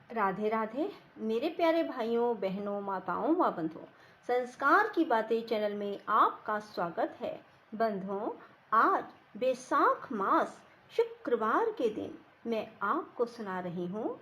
राधे राधे मेरे प्यारे भाइयों बहनों माताओं व बंधुओं, संस्कार की बातें चैनल में आपका स्वागत है। बंधुओं, आज बैसाख मास शुक्रवार के दिन मैं आपको सुना रही हूँ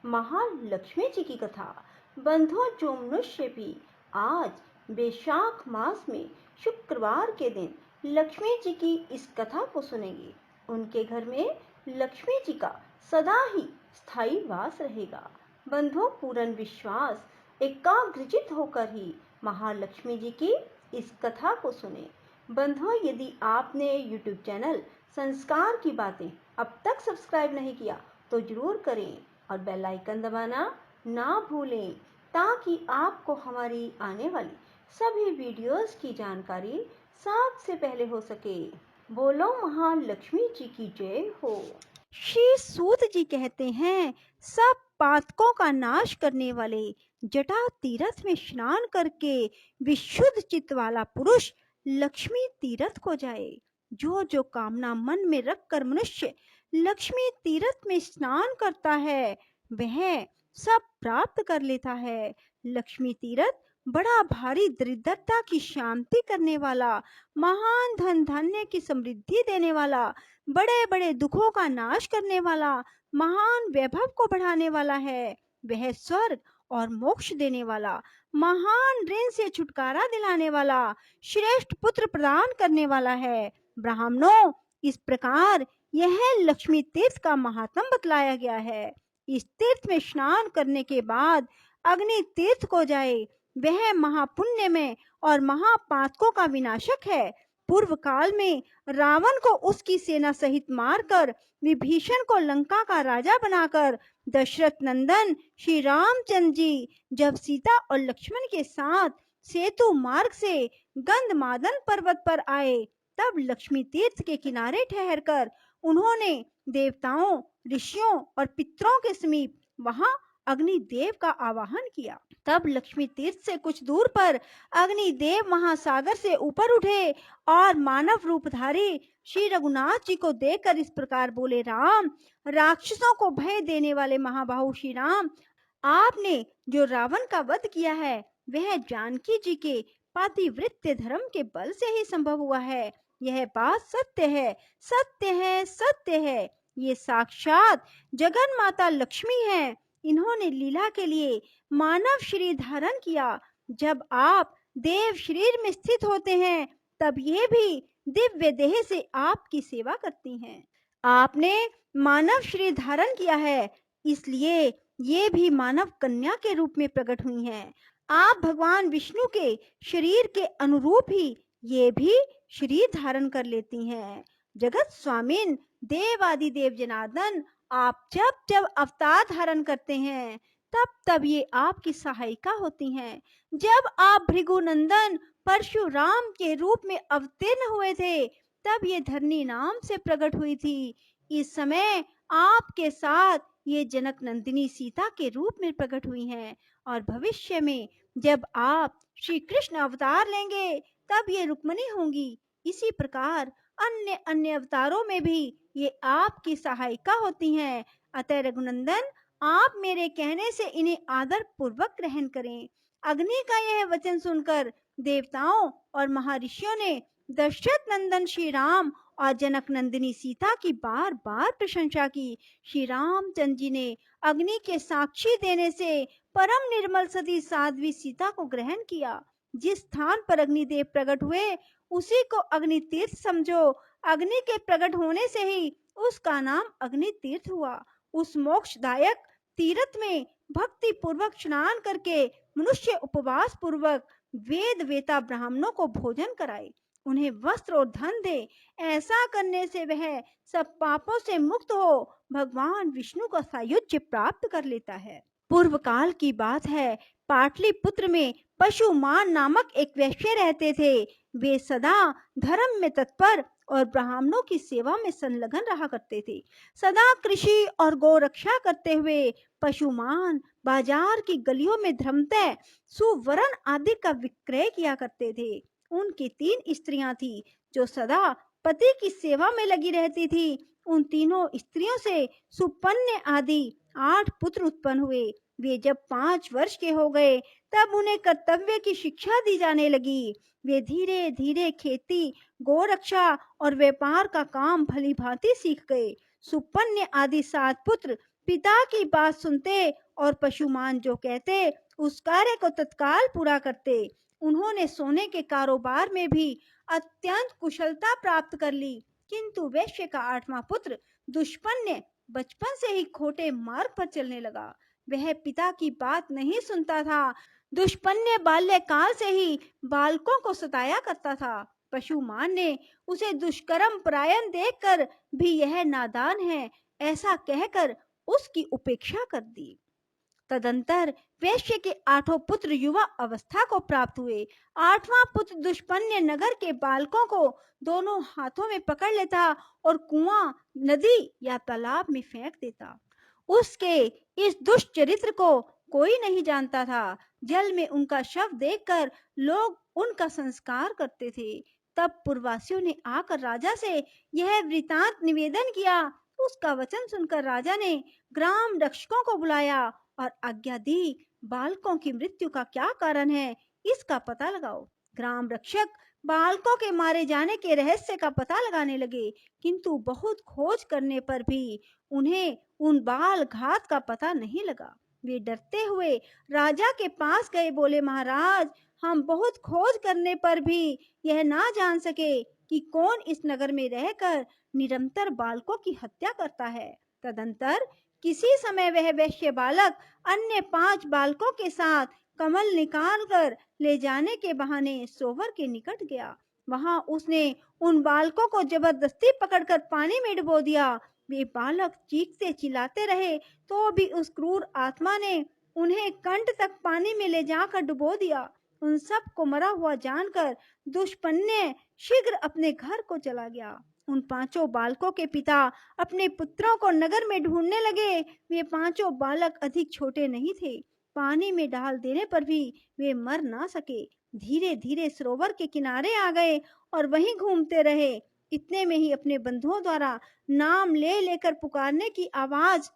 महालक्ष्मी जी की कथा। बंधुओं, जो मनुष्य भी आज बैसाख मास में शुक्रवार के दिन लक्ष्मी जी की इस कथा को सुनेंगे, उनके घर में लक्ष्मी जी का सदा ही स्थायी वास रहेगा। बंधुओं, पूर्ण विश्वास एकाग्रचित होकर ही महालक्ष्मी जी की इस कथा को सुने। बंधुओं, यदि आपने YouTube चैनल संस्कार की बातें अब तक सब्सक्राइब नहीं किया तो जरूर करें और बेल आइकन दबाना ना भूलें, ताकि आपको हमारी आने वाली सभी वीडियोस की जानकारी सबसे पहले हो सके। बोलो महालक्ष्मी जी की जय हो। श्री सूत जी कहते हैं, सब पातकों का नाश करने वाले जटा तीर्थ में स्नान करके विशुद्ध चित्त वाला पुरुष लक्ष्मी तीर्थ को जाए। जो जो कामना मन में रखकर मनुष्य लक्ष्मी तीर्थ में स्नान करता है, वह सब प्राप्त कर लेता है। लक्ष्मी तीर्थ बड़ा भारी दरिद्रता की शांति करने वाला, महान धन धान्य की समृद्धि देने वाला, बड़े बड़े दुखों का नाश करने वाला, महान वैभव को बढ़ाने वाला है। वह स्वर्ग और मोक्ष देने वाला, महान ऋण से छुटकारा दिलाने वाला, श्रेष्ठ पुत्र प्रदान करने वाला है। ब्राह्मणों, इस प्रकार यह लक्ष्मी तीर्थ का महात्म बतलाया गया है। इस तीर्थ में स्नान करने के बाद अग्नि तीर्थ को जाए, वह महापुण्य में और महापातकों का विनाशक है। पूर्व काल में रावण को उसकी सेना सहित मारकर विभीषण को लंका का राजा बनाकर दशरथ नंदन श्री रामचंद्र जी जब सीता और लक्ष्मण के साथ सेतु मार्ग से गंधमादन पर्वत पर आए, तब लक्ष्मी तीर्थ के किनारे ठहरकर उन्होंने देवताओं, ऋषियों और पितरों के समीप वहां अग्निदेव का आवाहन किया। तब लक्ष्मी तीर्थ से कुछ दूर पर अग्निदेव महासागर से ऊपर उठे और मानव रूपधारी श्री रघुनाथ जी को देखकर इस प्रकार बोले, राम, राक्षसों को भय देने वाले महाबाहु श्री राम, आपने जो रावण का वध किया है वह जानकी जी के पातिव्रत्य धर्म के बल से ही संभव हुआ है। यह बात सत्य है, सत्य है, सत्य है। ये साक्षात जगन माता लक्ष्मी है। इन्होंने लीला के लिए मानव शरीर धारण किया। जब आप देव शरीर में स्थित होते हैं, तब ये भी दिव्य देह से आपकी सेवा करती हैं। आपने मानव शरीर धारण किया है, इसलिए ये भी मानव कन्या के रूप में प्रकट हुई हैं। आप भगवान विष्णु के शरीर के अनुरूप ही ये भी शरीर धारण कर लेती हैं। जगत स्वामिन देव देव जनार्दन, आप जब जब अवतार धारण करते हैं, तब तब ये आपकी सहायिका होती हैं। जब आप भृगुनंदन परशुराम के रूप में अवतीर्ण हुए थे, तब ये धरनी नाम से प्रकट हुई थी। इस समय आपके साथ ये जनक नंदिनी सीता के रूप में प्रकट हुई हैं, और भविष्य में जब आप श्री कृष्ण अवतार लेंगे, तब ये रुक्मिणी होंगी। इसी प्रकार अन्य अन्य अवतारों में भी ये आपकी सहायिका होती हैं। अतः रघुनंदन, आप मेरे कहने से इन्हें आदर पूर्वक ग्रहण करें। अग्नि का यह वचन सुनकर देवताओं और महर्षियों ने दशरथ नंदन श्री राम और जनक नंदिनी सीता की बार बार प्रशंसा की। श्री रामचंद्र जी ने अग्नि के साक्षी देने से परम निर्मल सती साध्वी सीता को ग्रहण किया। जिस स्थान पर अग्निदेव प्रकट हुए, उसी को अग्नि तीर्थ समझो। अग्नि के प्रकट होने से ही उसका नाम अग्नि तीर्थ हुआ। उस मोक्षदायक तीर्थ में भक्ति पूर्वक स्नान करके मनुष्य उपवास पूर्वक वेद वेता ब्राह्मणों को भोजन कराए, उन्हें वस्त्र और धन दे। ऐसा करने से वह सब पापों से मुक्त हो भगवान विष्णु का सायुज्य प्राप्त कर लेता है। पूर्व काल की बात है, पाटलिपुत्र में पशुमान नामक एक वैश्य रहते थे। वे सदा धर्म में तत्पर और ब्राह्मणों की सेवा में संलग्न रहा करते थे। सदा कृषि और गौ रक्षा करते हुए पशुमान बाजार की गलियों में धर्मतः सुवर्ण आदि का विक्रय किया करते थे। उनकी 3 स्त्रियां थी जो सदा पति की सेवा में लगी रहती थी। उन तीनों स्त्रियों से सुपन्य आदि 8 पुत्र उत्पन्न हुए। वे जब 5 वर्ष के हो गए तब उन्हें कर्तव्य की शिक्षा दी जाने लगी। वे धीरे धीरे खेती, गोरक्षा और व्यापार का काम भली भांति सीख गए। सुपन्य आदि 7 पुत्र पिता की बात सुनते और पशुमान जो कहते उस कार्य को तत्काल पूरा करते। उन्होंने सोने के कारोबार में भी अत्यंत कुशलता प्राप्त कर ली। किंतु वैश्य का 8वां पुत्र दुष्पन्य बचपन से ही खोटे मार्ग पर चलने लगा। वह पिता की बात नहीं सुनता था। दुष्पन्य बाल्यकाल से ही बालकों को सताया करता था। पशुमान ने उसे दुष्कर्म परायण देखकर भी यह नादान है ऐसा कहकर उसकी उपेक्षा कर दी। तदंतर वैश्य के 8 पुत्र युवा अवस्था को प्राप्त हुए। 8वां पुत्र दुष्पन्य नगर के बालकों को दोनों हाथों में पकड़ लेता और कुआं, नदी या तालाब में फेंक देता। उसके इस दुष्ट चरित्र को कोई नहीं जानता था। जल में उनका शव देखकर लोग उनका संस्कार करते थे। तब पुरवासियों ने आकर राजा से यह वृतांत निवेदन किया। उसका वचन सुनकर राजा ने ग्राम रक्षकों को बुलाया और आज्ञा दी, बालकों की मृत्यु का क्या कारण है, इसका पता लगाओ। ग्राम रक्षक बालकों के मारे जाने के रहस्य का पता लगाने लगे, किंतु बहुत खोज करने पर भी उन्हें उन बाल घात का पता नहीं लगा। वे डरते हुए राजा के पास गए, बोले, महाराज, हम बहुत खोज करने पर भी यह ना जान सके कि कौन इस नगर में रहकर निरंतर बालकों की हत्या करता है। तदंतर किसी समय वह वैश्य बालक अन्य 5 बालकों के साथ कमल निकाल कर ले जाने के बहाने सोवर के निकट गया। वहां उसने उन बालकों को जबरदस्ती पकड़कर पानी में डुबो दिया। वे बालक चीखते चिल्लाते रहे तो भी उस क्रूर आत्मा ने उन्हें कंठ तक पानी में ले जाकर डुबो दिया। उन सब को मरा हुआ जानकर दुष्पन्य शीघ्र अपने घर को चला गया। उन 5 बालकों के पिता अपने पुत्रों को नगर में ढूंढने लगे। वे 5 बालक अधिक छोटे नहीं थे। पानी में डाल देने पर भी वे मर ना सके। धीरे धीरे सरोवर के किनारे आ गए और वहीं घूमते रहे। इतने में ही अपने बंधुओं द्वारा नाम ले लेकर पुकारने की आवाज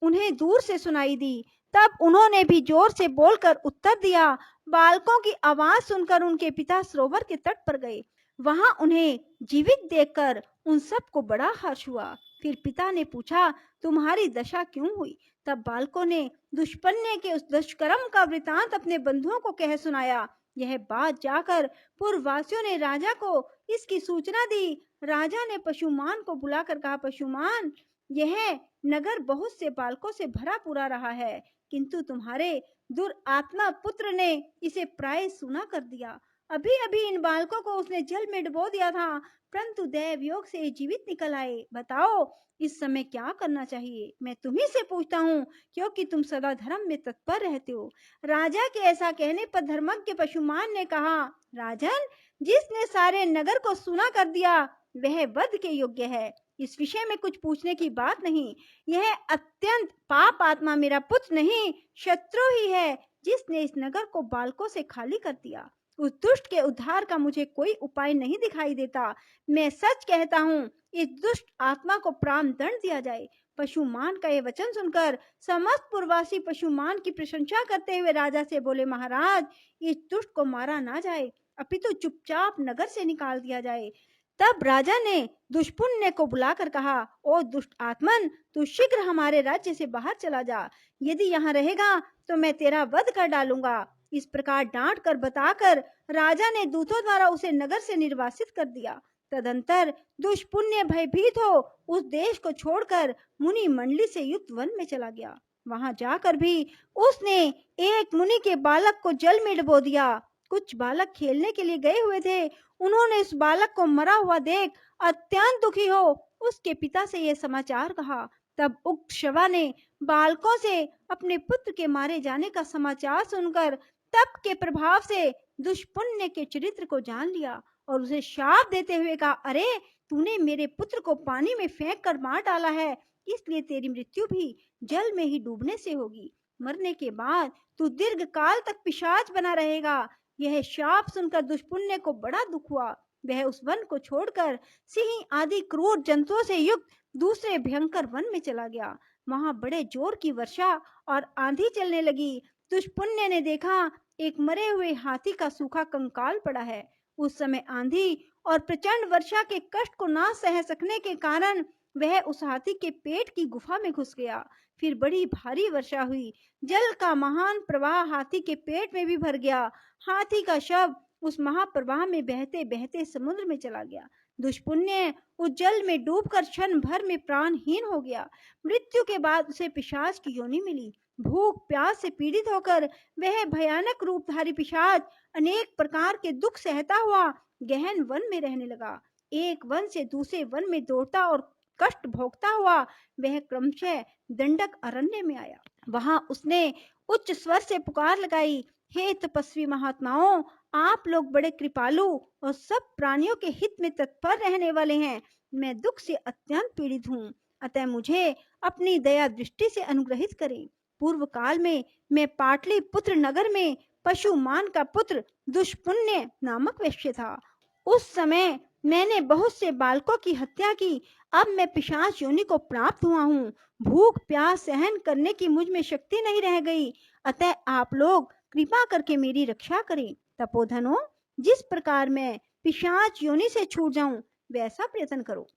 उन्हें दूर से सुनाई दी। तब उन्होंने भी जोर से बोलकर उत्तर दिया। बालकों की आवाज सुनकर उनके पिता सरोवर के तट पर गए। वहां उन्हें जीवित देखकर उन सबको बड़ा हर्ष हुआ। फिर पिता ने पूछा, तुम्हारी दशा क्यों हुई? तब बालकों ने दुष्पन्य के उस दुष्कर्म का वृतांत अपने बंधुओं को कह सुनाया। यह बात जाकर पूर्ववासियों ने राजा को इसकी सूचना दी। राजा ने पशुमान को बुलाकर कहा, पशुमान, यह नगर बहुत से बालकों से भरा पूरा रहा है, किंतु तुम्हारे दुरात्मा पुत्र ने इसे प्राय सूना कर दिया। अभी अभी इन बालकों को उसने जल में डुबो दिया था, परंतु दैव योग से जीवित निकल आए। बताओ इस समय क्या करना चाहिए? मैं तुम्ही से पूछता हूँ, क्योंकि तुम सदा धर्म में तत्पर रहते हो। राजा के ऐसा कहने पर धर्मज्ञ पशुमान ने कहा, राजन, जिसने सारे नगर को सूना कर दिया वह वध के योग्य है। इस विषय में कुछ पूछने की बात नहीं। यह अत्यंत पाप आत्मा मेरा पुत्र नहीं, शत्रु ही है, जिसने इस नगर को बालकों से खाली कर दिया। उस दुष्ट के उद्धार का मुझे कोई उपाय नहीं दिखाई देता। मैं सच कहता हूँ, इस दुष्ट आत्मा को प्राण दंड दिया जाए। पशुमान का यह वचन सुनकर समस्त पूर्ववासी पशुमान की प्रशंसा करते हुए राजा से बोले, महाराज, इस दुष्ट को मारा ना जाए, अपितु चुपचाप नगर से निकाल दिया जाए। तब राजा ने दुष्पुण्य को बुलाकर कहा, ओ दुष्ट आत्मन, तू शीघ्र हमारे राज्य से बाहर चला जा। यदि यहाँ रहेगा तो मैं तेरा वध कर डालूंगा। इस प्रकार डांट कर बताकर राजा ने दूतों द्वारा उसे नगर से निर्वासित कर दिया। तदंतर दुष्पुण्य भयभीत हो उस देश को छोड़कर मुनि मंडली से युक्त वन में चला गया। वहां जाकर भी उसने एक मुनि के बालक को जल में डुबो दिया। कुछ बालक खेलने के लिए गए हुए थे। उन्होंने इस बालक को मरा हुआ देख अत्यंत दुखी हो उसके पिता से यह समाचार कहा। तब उक्त शवा ने बालकों से अपने पुत्र के मारे जाने का समाचार सुनकर तप के प्रभाव से दुष्पुण्य के चरित्र को जान लिया और उसे शाप देते हुए कहा, अरे, तूने मेरे पुत्र को पानी में फेंक कर मार डाला है, इसलिए तेरी मृत्यु भी जल में ही डूबने से होगी। मरने के बाद तू दीर्घ काल तक पिशाच बना रहेगा। यह शाप सुनकर दुष्पुण्य को बड़ा दुख हुआ। वह उस वन को छोड़कर सिंह आदि क्रूर जंतुओं से युक्त दूसरे भयंकर वन में चला गया। वहां बड़े जोर की वर्षा और आंधी चलने लगी। दुष्पुण्य ने देखा एक मरे हुए हाथी का सूखा कंकाल पड़ा है। उस समय आंधी और प्रचंड वर्षा के कष्ट को ना सह सकने के कारण वह उस हाथी के पेट की गुफा में घुस गया। फिर बड़ी भारी वर्षा हुई। जल का महान प्रवाह हाथी के पेट में भी भर गया। हाथी का शव उस महाप्रवाह में बहते बहते समुद्र में चला गया। दुष्पुण्य उस जल में डूबकर क्षण भर में प्राणहीन हो गया। मृत्यु के बाद उसे पिशाच की योनि मिली। भूख प्यास से पीड़ित होकर वह भयानक रूपधारी पिशाच अनेक प्रकार के दुख सहता हुआ गहन वन में रहने लगा। एक वन से दूसरे वन में दौड़ता और कष्ट भोगता हुआ वह क्रमशः दंडक अरण्य में आया। वहां उसने उच्च स्वर से पुकार लगाई, हे तपस्वी महात्माओं, आप लोग बड़े कृपालु और सब प्राणियों के हित में तत्पर रहने वाले हैं। मैं दुख से अत्यंत पीड़ित हूँ, अतः मुझे अपनी दया दृष्टि से अनुग्रहित करें। पूर्व काल में मैं पाटलिपुत्र नगर में पशुमान का पुत्र दुष्पुण्य नामक वैश्य था। उस समय मैंने बहुत से बालकों की हत्या की। अब मैं पिशाच योनि को प्राप्त हुआ हूँ। भूख प्यास सहन करने की मुझ में शक्ति नहीं रह गई, अतः आप लोग कृपा करके मेरी रक्षा करें। तपोधनो, जिस प्रकार मैं पिशाच योनि से छूट जाऊं वैसा प्रयत्न करो।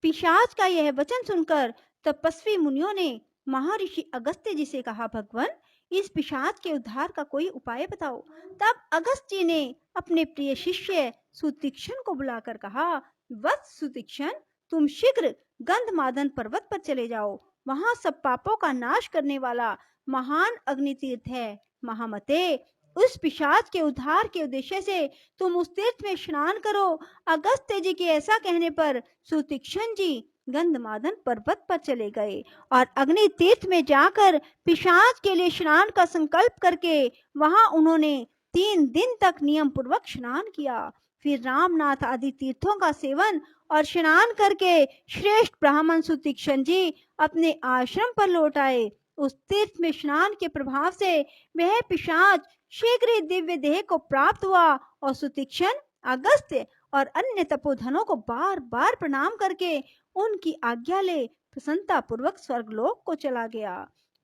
पिशाच का यह वचन सुनकर तपस्वी मुनियों ने महर्षि अगस्त्य जी से कहा, भगवान, इस पिशाच के उद्धार का कोई उपाय बताओ। तब अगस्त्य जी ने अपने प्रिय शिष्य सुतीक्ष्ण को बुलाकर कहा, वत्स सुतीक्ष्ण, तुम शीघ्र गंधमादन पर्वत पर चले जाओ। वहां सब पापों का नाश करने वाला महान अग्नि तीर्थ है। महामते, उस पिशाच के उद्धार के उद्देश्य से तुम उस तीर्थ में स्नान करो। अगस्त्य जी के ऐसा कहने पर सुतीक्ष्ण जी गंधमादन पर्वत पर चले गए और अग्नि तीर्थ में जाकर पिशाच के लिए स्नान का संकल्प करके वहां उन्होंने 3 दिन तक नियम पूर्वक स्नान किया। फिर रामनाथ आदि तीर्थों का सेवन और स्नान करके श्रेष्ठ ब्राह्मण सुतीक्ष्ण जी अपने आश्रम पर लौट आए। उस तीर्थ में स्नान के प्रभाव से वह पिशाच शीघ्र ही दिव्य देह को प्राप्त हुआ और सुतीक्ष्ण, अगस्त्य और अन्य तपोधनों को बार बार प्रणाम करके उनकी आज्ञा ले प्रसन्नता पूर्वक स्वर्गलोक को चला गया।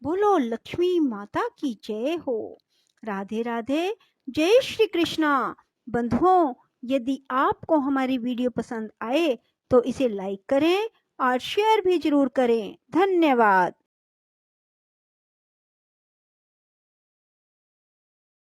बोलो लक्ष्मी माता की जय हो। राधे राधे। जय श्री कृष्णा। बंधुओं, यदि आपको हमारी वीडियो पसंद आए तो इसे लाइक करें और शेयर भी जरूर करें। धन्यवाद।